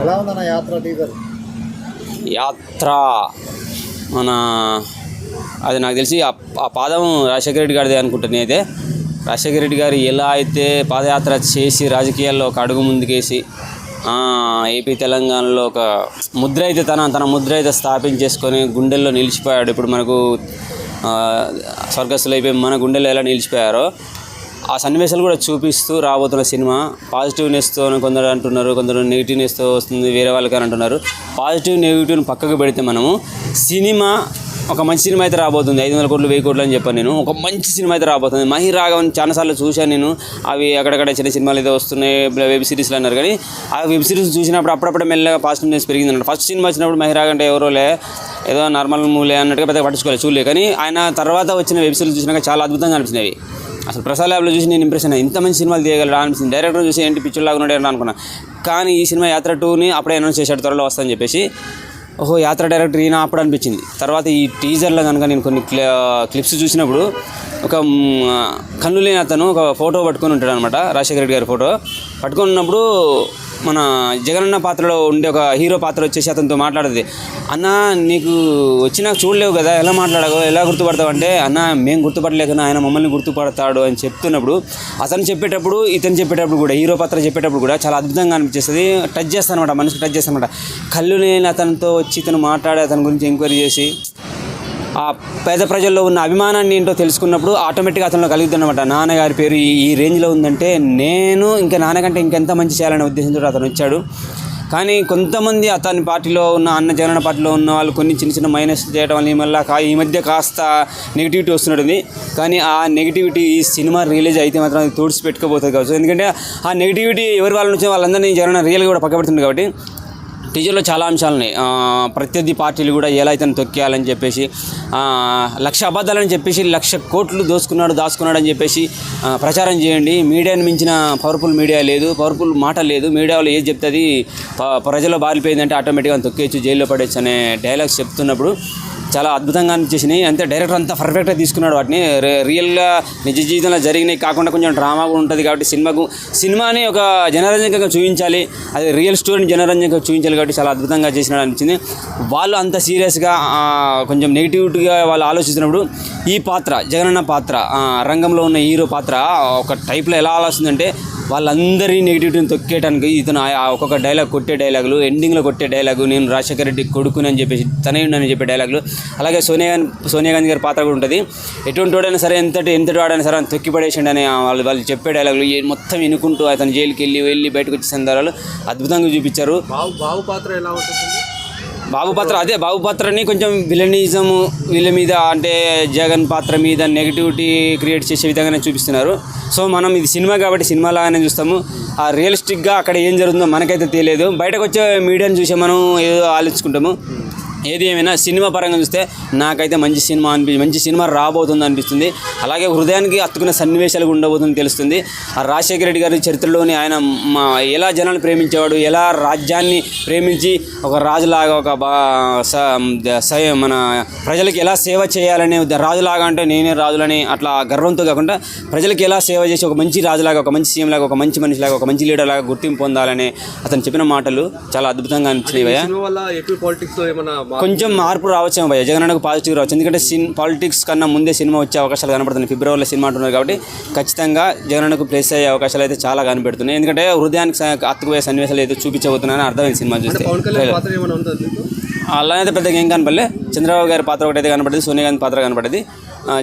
ఎలా ఉందన్న యాత్ర టీజర్? యాత్ర మన అది నాకు తెలిసి ఆ పాదం రాజశేఖర రెడ్డి గారిదే అనుకుంటాను. అయితే రాజశేఖర రెడ్డి గారు ఎలా అయితే పాదయాత్ర చేసి రాజకీయాల్లో ఒక అడుగు ముందుకేసి ఏపీ తెలంగాణలో ఒక ముద్ర అయితే తన ముద్ర అయితే స్థాపించేసుకొని గుండెల్లో నిలిచిపోయాడు. ఇప్పుడు మనకు స్వర్గస్థులు అయిపోయి మన గుండెల్లో ఎలా నిలిచిపోయారో ఆ సన్నివేశాలు కూడా చూపిస్తూ రాబోతున్న సినిమా. పాజిటివ్నెస్తో కొందరు అంటున్నారు, కొందరు నెగిటివ్నెస్తో వస్తుంది వేరే వాళ్ళకి అని అంటున్నారు. పాజిటివ్ నెగిటివ్ని పక్కకు పెడితే మనము సినిమా ఒక మంచి సినిమా అయితే రాబోతుంది. 500 కోట్లు 1000 కోట్లు అని చెప్పాను నేను. ఒక మంచి సినిమా అయితే రాబోతుంది. మహిరాఘవన్ చాలాసార్లు చూశాను నేను. అవి అక్కడక్కడ చిన్న సినిమాలు అయితే వస్తున్నాయి, వెబ్ సిరీస్లు అన్నారు. కానీ ఆ వెబ్ సిరీస్ చూసినప్పుడు అప్పుడప్పుడు మెల్లగా పాజిటివ్నెస్ పెరిగింది అన్నమాట. ఫస్ట్ సినిమా వచ్చినప్పుడు మహిరాఘవన్ అంటే ఎవరోలే ఏదో నార్మల్ మూలే అన్నట్టుగా పెద్దగా పట్టించుకోలేదు, చూడలే. కానీ ఆయన తర్వాత వచ్చిన వెబ్ సిరీస్ చూసినాక చాలా అద్భుతంగా అనిపించినవి. అసలు ప్రసాద్ ల్యాబ్లో చూసి నేను ఇంప్రెషన్ అయ్యి ఇంత మంచి సినిమాలు తీయగలరా అనిపించింది. డైరెక్టర్ చూసి ఏంటి పిక్చర్లాగా ఉన్నాడు అనుకున్నా. కానీ ఈ సినిమా యాత్ర 2ని అప్పుడే అనౌన్స్ చేశాడు, త్వరలో వస్తుందని చెప్పేసి. ఓహో, యాత్ర డైరెక్టర్ ఈయన అప్పుడు అనిపించింది. తర్వాత ఈ టీజర్లో కనుక నేను కొన్ని క్లిప్స్ చూసినప్పుడు ఒక కన్ను లేని అతను ఒక ఫోటో పట్టుకొని ఉంటాడు అనమాట, రాజశేఖర రెడ్డి గారి ఫోటో పట్టుకొని ఉన్నప్పుడు మన జగనన్న పాత్రలో ఉండే ఒక హీరో పాత్ర వచ్చేసి అతనితో మాట్లాడేది, అన్న నీకు వచ్చి నాకు చూడలేవు కదా, ఎలా మాట్లాడగో, ఎలా గుర్తుపడతావు అంటే, అన్న మేము గుర్తుపడలేకన్నా ఆయన మమ్మల్ని గుర్తుపడతాడు అని చెప్తున్నప్పుడు అతను చెప్పేటప్పుడు ఇతను చెప్పేటప్పుడు కూడా హీరో పాత్ర చెప్పేటప్పుడు కూడా చాలా అద్భుతంగా అనిపించేస్తుంది. టచ్ చేస్తానమాట, మనసుకు టచ్ చేస్తానమాట. కళ్ళు లేని అతనితో వచ్చి ఇతను మాట్లాడే అతని గురించి ఎంక్వైరీ చేసి ఆ పేద ప్రజల్లో ఉన్న అభిమానాన్ని ఏంటో తెలుసుకున్నప్పుడు ఆటోమేటిక్గా అతనిలో కలుగుతుందన్నమాట. నాన్నగారి పేరు ఈ రేంజ్లో ఉందంటే నేను ఇంకా నాన్నకంటే ఇంకెంత మంచి చేయాలనే ఉద్దేశంతో అతను వచ్చాడు. కానీ కొంతమంది అతని పార్టీలో ఉన్న జగనన్న పార్టీలో ఉన్న వాళ్ళు కొన్ని చిన్న చిన్న మైనస్ చేయడం వల్ల ఈ మధ్య కాస్త నెగిటివిటీ వస్తున్నది. కానీ ఆ నెగిటివిటీ ఈ సినిమా రిలీజ్ అయితే మాత్రం అది తోడిసి పెట్టుకోబోతుంది కావచ్చు. ఎందుకంటే ఆ నెగిటివిటీ ఎవరి వాళ్ళ నుంచి వాళ్ళందరినీ జగనన్న రియల్గా కూడా పక్కబెడుతుంది. కాబట్టి టీజర్లో చాలా అంశాలు ఉన్నాయి. ప్రత్యర్థి పార్టీలు కూడా ఎలా అయితే తొక్కేయాలని చెప్పేసి 1,00,000 అబద్ధాలని చెప్పేసి 1,00,000 కోట్లు దాచుకున్నాడు అని చెప్పేసి ప్రచారం చేయండి. మీడియాని మించిన పవర్ఫుల్ మీడియా లేదు, పవర్ఫుల్ మాట లేదు. మీడియాలో ఏది చెప్తుంది ప్రజల్లో బారిపోయిందంటే ఆటోమేటిక్గా తొక్కేయచ్చు, జైల్లో పడేయచ్చు అనే డైలాగ్స్ చెప్తున్నప్పుడు చాలా అద్భుతంగా అనిపించేసినాయి. అంతే డైరెక్టర్ అంతా పర్ఫెక్ట్గా తీసుకున్నాడు వాటిని. రియల్గా నిజ జీవితంలో జరిగినాయి కాకుండా కొంచెం డ్రామా కూడా ఉంటుంది. కాబట్టి సినిమాని ఒక జనరంజకంగా చూపించాలి, అది రియల్ స్టోరీని జనరంజకంగా చూపించాలి. కాబట్టి చాలా అద్భుతంగా చేసినాడు అనిపించింది. వాళ్ళు అంత సీరియస్గా కొంచెం నెగిటివిటీగా వాళ్ళు ఆలోచించినప్పుడు ఈ పాత్ర జగనన్న పాత్ర రంగంలో ఉన్న హీరో పాత్ర ఒక టైప్లో ఎలా ఆలోచిందంటే వాళ్ళందరి నెగిటివిటీని తొక్కేయడానికి ఇతను ఒక్కొక్క డైలాగ్ కొట్టే డైలాగులు, ఎండింగ్లో కొట్టే డైలాగు, నేను రాజశేఖర రెడ్డి కొడుకుని అని చెప్పేసి తనయుడని చెప్పే డైలాగులు. అలాగే సోనియా గాంధీ గారి పాత్ర కూడా ఉంటుంది. ఎటువంటి వాడైనా సరే ఎంతటి వాడైనా సరే తొక్కి పడేసిండి అని వాళ్ళు చెప్పే డైలాగులు మొత్తం వినుకుంటూ అతను జైలుకి వెళ్ళి బయటకు వచ్చే సందర్భాలు అద్భుతంగా చూపించారు. బాబు పాత్ర ఎలా ఉంటుంది? బాబు పాత్రని కొంచెం విలనిజము వీళ్ళ మీద అంటే జగన్ పాత్ర మీద నెగిటివిటీ క్రియేట్ చేసే విధంగానే చూపిస్తున్నారు. సో మనం ఇది సినిమా కాబట్టి సినిమా లాగానే చూస్తాము. ఆ రియలిస్టిక్గా అక్కడ ఏం జరుగుతుందో మనకైతే తెలియదు. బయటకు వచ్చే మీడియాని చూసే మనం ఏదో ఆలోచించుకుంటాము. ఏది ఏమైనా సినిమా పరంగా చూస్తే నాకైతే మంచి సినిమా రాబోతుంది అనిపిస్తుంది. అలాగే హృదయానికి హత్తుకునే సన్నివేశాలు ఉండబోతుంది తెలుస్తుంది. ఆ రాజశేఖర రెడ్డి గారి చరిత్రలోని ఆయన ఎలా జనాన్ని ప్రేమించేవాడు, ఎలా రాజ్యాన్ని ప్రేమించి ఒక రాజులాగా మన ప్రజలకి ఎలా సేవ చేయాలనే రాజులాగా అంటే నేనే రాజులని అట్లా గర్వంతో కాకుండా ప్రజలకి ఎలా సేవ చేసి ఒక మంచి రాజులాగా, ఒక మంచి సీఎం లాగా, ఒక మంచి మనిషిలాగా, ఒక మంచి లీడర్ లాగా గుర్తింపు పొందాలని అతను చెప్పిన మాటలు చాలా అద్భుతంగా అనిపించినాయి. కొంచెం మార్పు రావచ్చు భయ్య, జగనన్నకు పాజిటివ్ రావచ్చు. ఎందుకంటే పాలిటిక్స్ కన్నా ముందే సినిమా వచ్చే అవకాశాలు కనపడుతున్నాయి. ఫిబ్రవరిలో సినిమా అంటున్నారు కాబట్టి ఖచ్చితంగా జగనన్నకు ప్లేస్ అయ్యే అవకాశాలు అయితే చాలా కనపడుతున్నాయి. ఎందుకంటే హృదయానికి అత్తుకుపోయే సన్నివేశాలు అయితే చూపించబోతున్నాయని అర్థమైంది సినిమా చూస్తే. అలానైతే పెద్దగా ఏం కనపడలే. చంద్రబాబు గారి పాత్ర ఒకటి అయితే కనపడింది, సోనియా గాంధీ పాత్ర కనపడింది,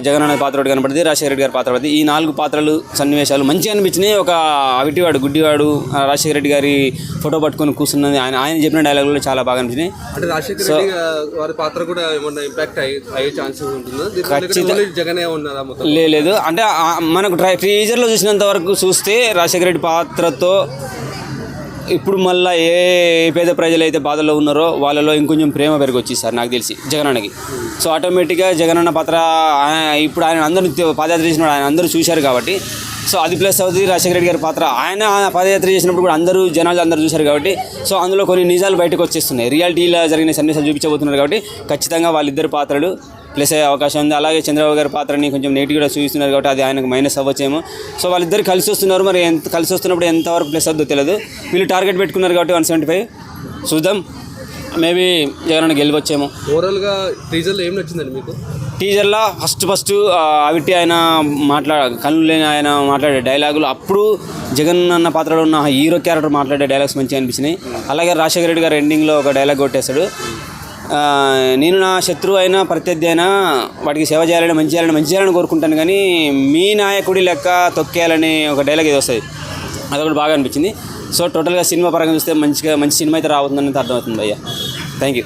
జగనన్న పాత్ర ఒకటి కనపడింది, రాజశేఖర రెడ్డి గారి పాత్ర పడింది. ఈ 4 పాత్రలు సన్నివేశాలు మంచిగా అనిపించినాయి. ఒక అవిటివాడు గుడ్డివాడు రాజశేఖర రెడ్డి గారి ఫోటో పట్టుకొని కూర్చున్నది ఆయన చెప్పిన డైలాగులు చాలా బాగా అనిపించినాయి. లేదు అంటే మనకు టీజర్లో చూసినంత వరకు చూస్తే రాజశేఖర రెడ్డి పాత్రతో ఇప్పుడు మళ్ళీ ఏ పేద ప్రజలు అయితే బాధల్లో ఉన్నారో వాళ్ళలో ఇంకొంచెం ప్రేమ పెరిగొచ్చి సార్ నాకు తెలిసి జగనన్నకి. సో ఆటోమేటిక్గా జగనన్న పాత్ర ఇప్పుడు ఆయన అందరూ పాదయాత్ర చేసినప్పుడు ఆయన అందరూ చూశారు కాబట్టి సో అది ప్లస్ అవుతుంది. రాజశేఖర రెడ్డి గారి పాత్ర ఆయన పాదయాత్ర చేసినప్పుడు కూడా జనాలు అందరూ చూశారు కాబట్టి సో అందులో కొన్ని నిజాలు బయటకు వచ్చేస్తున్నాయి. రియాలిటీలో జరిగిన సన్నివేశాలు చూపించబోతున్నారు కాబట్టి ఖచ్చితంగా వాళ్ళిద్దరు పాత్రలు ప్లస్ అయ్యే అవకాశం ఉంది. అలాగే చంద్రబాబు గారి పాత్రని కొంచెం నెగిటివ్గా చూపిస్తున్నారు కాబట్టి అది ఆయనకు మైనస్ అవ్వచ్చేమో. సో వాళ్ళిద్దరు కలిసి వస్తున్నారు, మరి ఎంత కలిసి వస్తున్నప్పుడు ఎంతవరకు ప్లస్ అవుతుందో తెలియదు. వీళ్ళు టార్గెట్ పెట్టుకున్నారు కాబట్టి 175 చూద్దాం, మేబీ జగన్ గెలవచ్చేమో. ఓవరాల్గా టీజర్లో ఏం నచ్చిందండి మీకు? టీజర్లో ఫస్ట్ అవిటి ఆయన కళ్ళు లేని ఆయన మాట్లాడే డైలాగులు, అప్పుడు జగన్ అన్న పాత్రలో ఉన్న హీరో క్యారెక్టర్ మాట్లాడే డైలాగ్స్ మంచిగా అనిపించినాయి. అలాగే రాజశేఖర రెడ్డి గారు ఎండింగ్లో ఒక డైలాగ్ కొట్టేశాడు, నేను నా శత్రువు అయినా ప్రత్యర్థి అయినా వాటికి సేవ చేయాలని మంచి చేయాలని కోరుకుంటాను, కానీ మీ నాయకుడి లెక్క తొక్కేయాలని ఒక డైలాగ్ ఇది వస్తుంది. అదొకటి బాగా అనిపించింది. సో టోటల్గా సినిమా పరంగా చూస్తే మంచి సినిమా అయితే రాబోతుందని అర్థమవుతుంది. అయ్యా థ్యాంక్ యూ.